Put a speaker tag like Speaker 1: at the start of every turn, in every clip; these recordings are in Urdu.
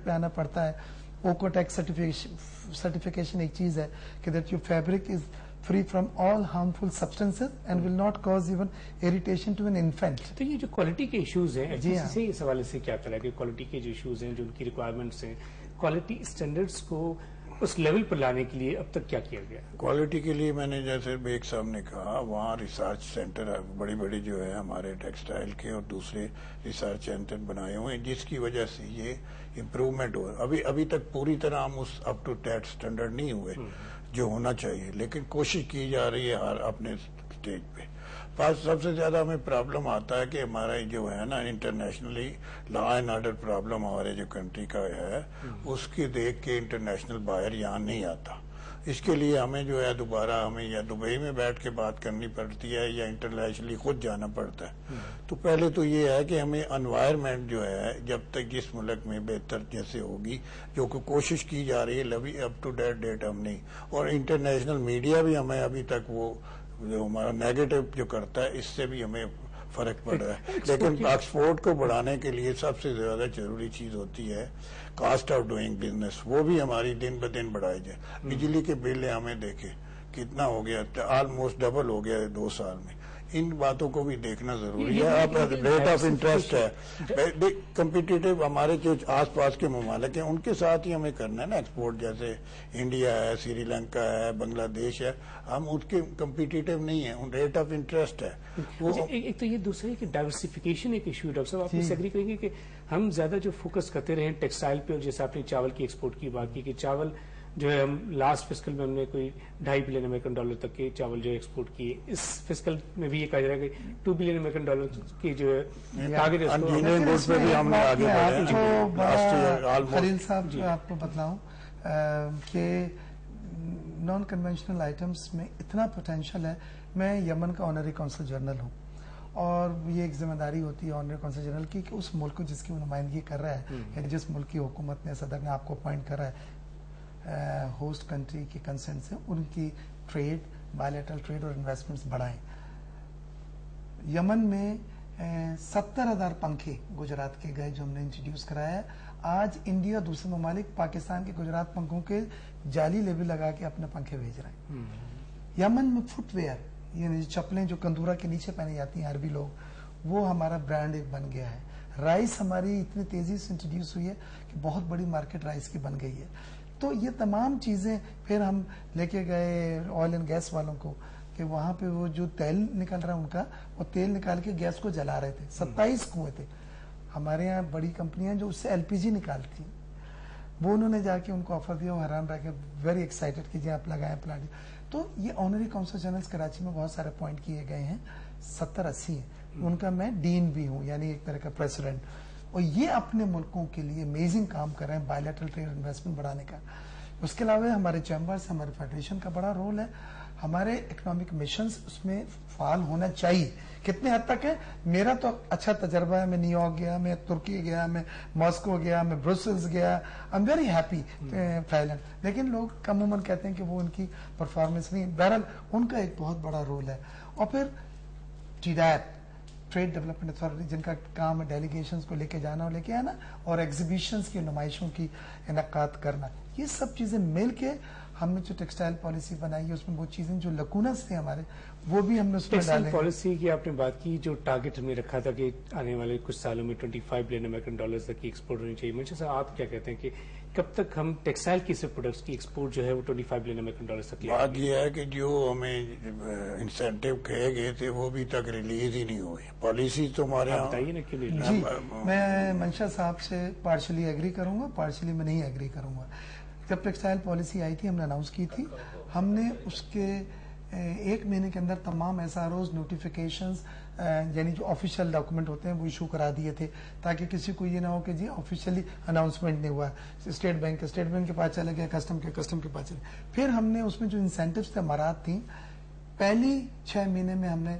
Speaker 1: پہ آنا پڑتا ہے. اوکوٹیکس سرٹیفکیشن ایک چیز ہے کہ that your fabric is free from all harmful substances and will not cause even irritation to an infant.
Speaker 2: تو یہ جو کوالٹی کے ایشوز ہیں سے اس حوالے سے کیا کرا کہ کوالٹی کے جو ایشوز ہیں جو ان کی ریکوائرمنٹس ہیں کوالٹی اسٹینڈرڈس کو اس لیول پر لانے کے لیے اب تک کیا کیا گیا؟
Speaker 3: کوالٹی کے لیے میں نے جیسے بیگ صاحب نے کہا وہاں ریسرچ سینٹر بڑی بڑی جو ہے ہمارے ٹیکسٹائل کے اور دوسرے ریسرچ سینٹر بنائے ہوئے ہیں جس کی وجہ سے یہ امپروومنٹ ہو. ابھی تک پوری طرح ہم اس اپ ٹو ڈیٹ اسٹینڈرڈ نہیں ہوئے جو ہونا چاہیے لیکن کوشش کی جا رہی ہے ہر اپنے اسٹیج پہ. سب سے زیادہ ہمیں پرابلم آتا ہے کہ ہمارا جو ہے نا internationally law and order problem ہمارے جو کنٹری کا ہے اس کی دیکھ کے انٹرنیشنل بائر یہاں نہیں آتا. اس کے لیے ہمیں جو ہے دوبارہ ہمیں یا دبئی میں بیٹھ کے بات کرنی پڑتی ہے یا انٹرنیشنلی خود جانا پڑتا ہے. تو پہلے تو یہ ہے کہ ہمیں انوائرمنٹ جو ہے جب تک جس ملک میں بہتر جیسے ہوگی جو کہ کوشش کی جا رہی ہے اپ ٹو ڈیٹ ہم نہیں. اور انٹرنیشنل میڈیا بھی ہمیں ابھی تک وہ جو ہمارا نیگیٹو جو کرتا ہے اس سے بھی ہمیں فرق پڑ رہا ہے. لیکن ایکسپورٹ کو بڑھانے کے لیے سب سے زیادہ ضروری چیز ہوتی ہے کاسٹ آف ڈوئنگ بزنس. وہ بھی ہماری دن بہ دن بڑھائی جائے. بجلی کے بل ہمیں دیکھے کتنا ہو گیا آلموسٹ ڈبل ہو گیا 2 سال میں. ان باتوں کو بھی دیکھنا ضروری ہے. اب ریٹ آف انٹرسٹ ہے کمپیٹیٹو ہمارے جو آس پاس کے ممالک ہیں ان کے ساتھ ہی ہمیں کرنا ہے نا ایکسپورٹ. جیسے انڈیا ہے سری لنکا ہے بنگلہ دیش ہے ہم اس کے کمپیٹیٹو نہیں ہیں. ریٹ آف انٹرسٹ ہے.
Speaker 2: ایک تو یہ دوسرا ہے کہ ڈائیورسفیکیشن ایک ایشو ہے. ڈاکٹر صاحب آپ اس سے ایگری کریں گے کہ ہم زیادہ جو فوکس کرتے رہے ٹیکسٹائل پہ اور جیسے آپ نے چاول کی ایکسپورٹ کی بات کی کہ چاول جو ہے ہم لاسٹ فسکل میں ہم نے کوئی $2.5 بلین تک کے چاول جو ایکسپورٹ کیے. اس فسکل میں بھی یہ کہا جا رہا ہے کہ $2 بلین کی جو ہے ٹارگیٹ
Speaker 1: خلیل صاحب جو آپ کو بتلاؤں کہ نان کنونشنل آئٹمس میں اتنا پوٹینشیل ہے. میں یمن کا آنری کونسل جنرل ہوں اور یہ ایک ذمہ داری ہوتی ہے آنری کونسل جنرل کی کہ اس ملک کو جس کی نمائندگی کر رہا ہے یا جس ملک کی حکومت نے صدر نے آپ کو اپوائنٹ کر رہا ہے ہوسٹ کنٹری کے کنسرن سے ان کی ٹریڈ بائیلیٹرل ٹریڈ اور انویسٹمنٹس بڑھائیں. یمن میں 70,000 پنکھے گجرات کے گئے جو ہم نے انٹروڈیوس کرایا ہے. آج انڈیا دوسرے ممالک پاکستان کے گجرات پنکھوں کے جعلی لیبل لگا کے اپنے پنکھے بھیج رہے ہیں. یمن میں فٹ ویئر یعنی چپلیں جو کندورا کے نیچے پہنے جاتی ہیں عربی لوگ وہ ہمارا برانڈ ایک بن گیا ہے. رائس ہماری اتنی تیزی سے انٹروڈیوس ہوئی ہے کہ بہت بڑی مارکیٹ رائس کی بن گئی ہے. تو یہ تمام چیزیں پھر ہم لے کے گئے آئل اینڈ گیس والوں کو کہ وہاں پہ وہ جو تیل نکل رہا ہے ان کا وہ تیل نکال کے گیس کو جلا رہے تھے. 27 کنویں تھے. ہمارے یہاں بڑی کمپنیاں جو اس سے LPG نکالتی ہیں وہ انہوں نے جا کے ان کو آفر دیا. وہ حیران رہ کے ویری ایکسائٹیڈ کیجیے آپ لگائیں پلانٹ. تو یہ آنری کونسل جنرلز کراچی میں بہت سارے اپوائنٹ کیے گئے ہیں 70-80 ہیں. ان کا میں ڈین بھی ہوں یعنی ایک طرح کا پریسیڈنٹ. اور یہ اپنے ملکوں کے لیے امیزنگ کام کر رہے ہیں بائیلیٹرل ٹریڈ انویسٹمنٹ بڑھانے کا. اس کے علاوہ ہمارے چیمبرز ہمارے فیڈریشن کا بڑا رول ہے. ہمارے اکنامک مشنز اس میں فعال ہونا چاہیے. کتنے حد تک ہے میرا تو اچھا تجربہ ہے. میں نیو یارک گیا میں ترکی گیا میں ماسکو گیا میں بروسلز گیا. آئی ایم ویری ہیپی فعلا. لیکن لوگ عموماً کہتے ہیں کہ وہ ان کی پرفارمنس نہیں. بہرحال ان کا ایک بہت بڑا رول ہے. اور پھر TDAP ٹریڈ ڈیولپمنٹ اتھارٹی جن کا کام ہے ڈیلیگیشنز کو لے کے جانا اور لے کے آنا اور ایگزیبیشنز کی نمائشوں کی انعقاد کرنا. یہ سب چیزیں مل کے ہم نے جو ٹیکسٹائل پالیسی بنائی ہے اس میں وہ چیزیں جو لکونس تھے ہمارے وہ بھی ہم نے اس میں ڈالے.
Speaker 2: ٹیکسٹائل پالیسی کی آپ نے بات کی جو ٹارگٹ ہم نے رکھا تھا کہ آنے والے کچھ سالوں میں $25 بلین تک کی ایکسپورٹ ہونی چاہیے. منشا صاحب آپ کیا کہتے ہیں کہ کب تک ہم ٹیکسٹائل کی سے پروڈکٹس کی ایکسپورٹ جو ہے وہ $25 بلین تک؟
Speaker 3: بات یہ ہے کہ جو ہمیں انسینٹیو کہے گئے تھے وہ بھی تک ریلیز ہی نہیں ہوئے. پالیسی تو ہمارے
Speaker 2: بتائیے نا کیوں نہیں.
Speaker 1: جی میں منشا صاحب سے پارشلی ایگری کروں گا پارشلی میں نہیں ایگری کروں گا. جب ٹیکسٹائل پالیسی آئی تھی ہم نے اناؤنس کی تھی. ہم نے اس کے 1 مہینے کے اندر تمام SROs نوٹیفیکیشنز یعنی جو آفیشیل ڈاکومنٹ ہوتے ہیں وہ ایشو کرا دیے تھے تاکہ کسی کو یہ نہ ہو کہ جی آفیشیلی اناؤنسمنٹ نہیں ہوا. اسٹیٹ بینک کے پاس چلے گیا کسٹم کے پاس چلے. پھر ہم نے اس میں جو انسینٹیوز تھے امارات تھیں پہلی 6 مہینے میں ہم نے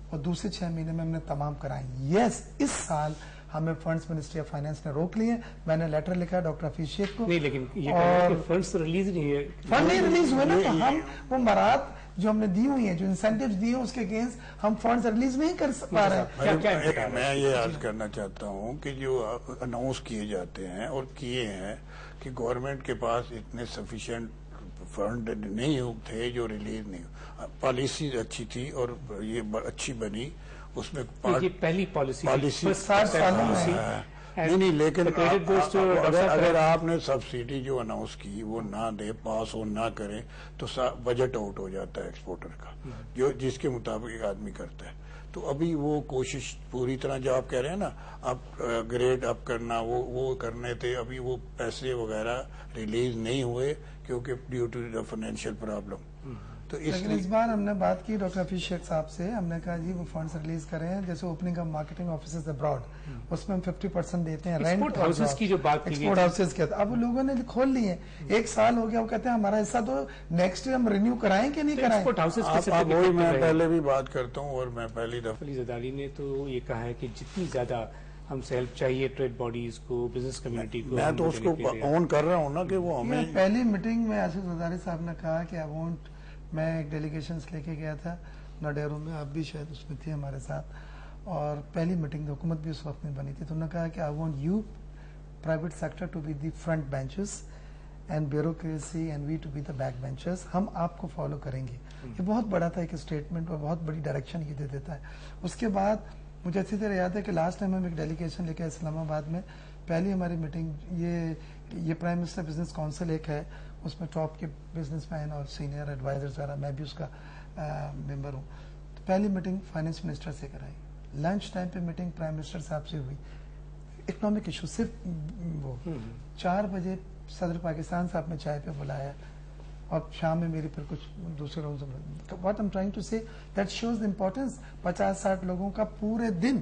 Speaker 1: اور دوسرے 6 مہینے میں ہم نے تمام کرائیں. یس اس سال ہمیں فنڈز منسٹری آف فائنانس نے روک لیے. میں نے لیٹر لکھا ڈاکٹر حفیظ شیخ کو.
Speaker 2: نہیں لیکن یہ فنڈز ریلیز نہیں ہے.
Speaker 1: فنڈ نہیں ریلیز ہوئے نا تو ہم وہ مراد جو ہم نے دی ہوئی ہیں, جو انسینٹیوز دی ہیں, اس کے اگینسٹ ہم فنڈز ریلیز نہیں کر پا رہے ہیں.
Speaker 3: میں یہ عرض کرنا چاہتا ہوں کہ جو اناؤنس کیے جاتے ہیں اور کیے ہیں کہ گورنمنٹ کے پاس اتنے سفیشینٹ فنڈ نہیں تھے جو ریلیز نہیں. پالیسی اچھی تھی اور یہ اچھی بنی, اس میں
Speaker 2: پہلی پالیسی
Speaker 3: نہیں, لیکن اگر آپ نے سبسڈی جو اناؤنس کی وہ نہ دے, پاس ہو نہ کرے, تو بجٹ آؤٹ ہو جاتا ہے ایکسپورٹر کا, جو جس کے مطابق آدمی کرتا ہے. تو ابھی وہ کوشش پوری طرح, جو آپ کہہ رہے ہیں نا اب گریڈ اپ کرنا, وہ کرنے تھے. ابھی وہ پیسے وغیرہ ریلیز نہیں ہوئے کیونکہ due to the financial problem. تو
Speaker 1: لیکن اس بار ہم نے بات کی ڈاکٹر حفیظ شیخ صاحب سے, ہم نے کہا جی وہ فنڈز ریلیز کریں, جیسے opening of marketing offices abroad, اس میں ہم 50% دیتے ہیں رینٹ.
Speaker 2: ایکسپورٹ ہاؤسز کی جو بات کی,
Speaker 1: ایکسپورٹ ہاؤسز کے اب لوگوں نے کھول لی ہیں, 1 سال ہو گیا, وہ کہتے ہیں ہمارا حصہ تو نیکسٹ ایئر ہم رینیو کرائیں کہ نہیں کرائیں.
Speaker 2: ایکسپورٹ ہاؤسز
Speaker 3: وہی میں پہلے بھی بات کرتا ہوں, اور میں پہلی دفعہ
Speaker 2: علی زرداری نے تو یہ کہا ہے کہ جتنی زیادہ ہم سے ہیلپ چاہیے ٹریڈ باڈیز کو, بزنس کمیونٹی کو,
Speaker 3: میں تو اس کو اون کر رہا ہوں نا کہ وہ ہمیں.
Speaker 1: پہلی میٹنگ میں آصف زرداری صاحب نے کہا کہ آئی وانٹ, میں ایک ڈیلیگیشنز لے کے گیا تھا ناڈیرو میں, آپ بھی شاید اس میں تھے ہمارے ساتھ, اور پہلی میٹنگ حکومت بھی اس وقت میں بنی تھی. تو انہوں نے کہا کہ I want you private sector to be the front benches and bureaucracy and we to be the back benches, ہم آپ کو فالو کریں گے. یہ بہت بڑا تھا ایک اسٹیٹمنٹ, اور بہت بڑی ڈائریکشن یہ دے دیتا ہے. اس کے بعد مجھے اچھی طرح یاد ہے کہ لاسٹ ٹائم ہم ایک ڈیلیگیشن لے کے اسلام آباد میں, پہلی ہماری میٹنگ, یہ پرائم منسٹر بزنس کونسل ایک ہے, اس میں ٹاپ کے بزنس مین اور سینئر ایڈوائزرز وغیرہ, میں بھی اس کا ممبر ہوں. تو پہلی میٹنگ فائنانس منسٹر سے کرائی, لنچ ٹائم پہ میٹنگ پرائم منسٹر صاحب سے ہوئی, اکنامک ایشو صرف وہ. 4 بجے صدر پاکستان صاحب نے چائے پہ بلایا, اور شام میں میری پھر کچھ دوسرے لوگوں سے. واٹ ایم ٹرائنگ ٹو سے دیٹ شوز دا امپورٹینس. 50-60 لوگوں کا پورے دن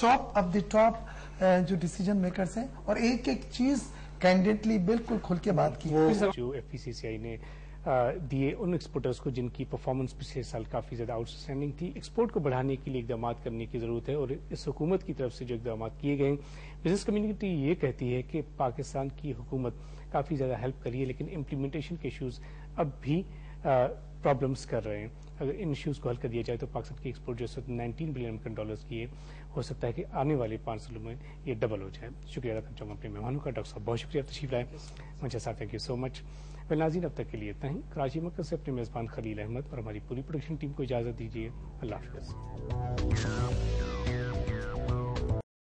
Speaker 1: ٹاپ آف دی ٹاپ جو ڈیسیجن میکرز ہیں, اور ایک ایک چیز کینڈیڈلی بالکل کھل کے بات کی.
Speaker 2: جو ایف پی سی سی آئی نے دیے ان ایکسپورٹرز کو جن کی پرفارمنس پچھلے سال کافی زیادہ آؤٹ اسٹینڈنگ تھی, ایکسپورٹ کو بڑھانے کے لیے اقدامات کرنے کی ضرورت ہے, اور اس حکومت کی طرف سے جو اقدامات کیے گئے, بزنس کمیونٹی یہ کہتی ہے کہ پاکستان کی حکومت کافی زیادہ ہیلپ کری ہے, لیکن امپلیمنٹیشن کے ایشوز اب بھی پرابلمس کر رہے ہیں. اگر ان ایشوز کو حل کر دیا جائے تو پاکستان کی ایکسپورٹ جو ہے 19 بلین امریکن ڈالرز کی ہے, ہو سکتا ہے کہ آنے والے 5 سالوں میں یہ ڈبل ہو جائے. شکریہ ادا کرنا چاہوں گا اپنے مہمانوں کا. ڈاکٹر صاحب بہت شکریہ تشریف لائے منچا صاحب, تھینک یو سو مچ. ناظرین اب تک کے لیے اتنا ہی. کراچی مرکز سے اپنے میزبان خلیل احمد اور ہماری پوری پروڈکشن ٹیم کو اجازت دیجیے. اللہ حافظ.